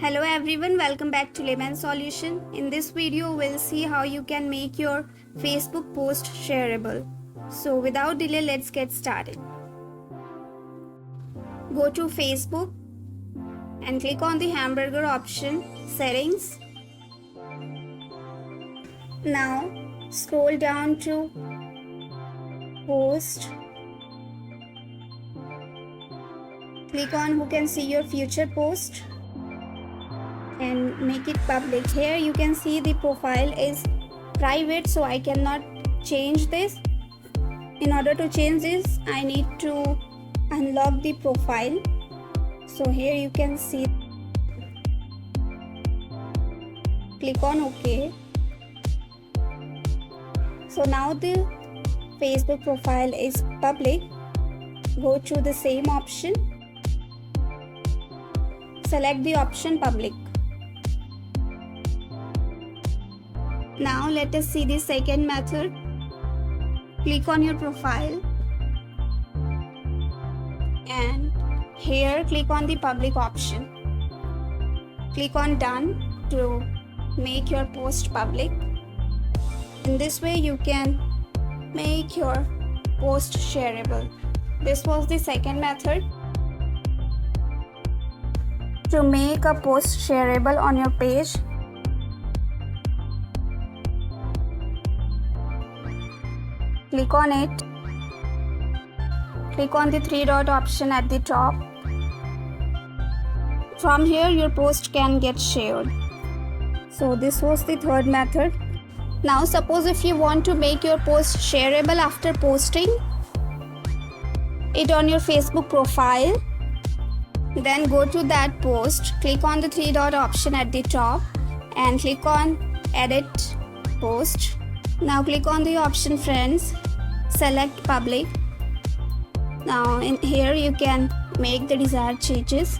Hello everyone, welcome back to Layman Solution. In this video, we'll see how you can make your Facebook post shareable. So without delay, let's get started. Go to Facebook and click on the hamburger option, Settings. Now scroll down to Post. Click on Who can see your future post and make it public. Here you can see the profile is private, so I cannot change this. In order to change this, I need to unlock the profile. So here you can see, click on OK. So now the Facebook profile is public. Go to the same option, select the option public. Now let us see the second method. Click on your profile and here click on the public option. Click on done to make your post public. In this way you can make your post shareable. This was the second method. To make a post shareable on your page, click on it. Click on the three dot option at the top. From here your post can get shared. So this was the third method. Now suppose if you want to make your post shareable after posting it on your Facebook profile, then go to that post, click on the three dot option at the top and click on Edit Post. Now click on the option Friends, select Public. Now in here you can make the desired changes.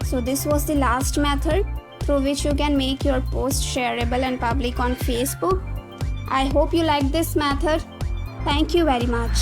So this was the last method through which you can make your post shareable and public on Facebook. I hope you like this method. Thank you very much.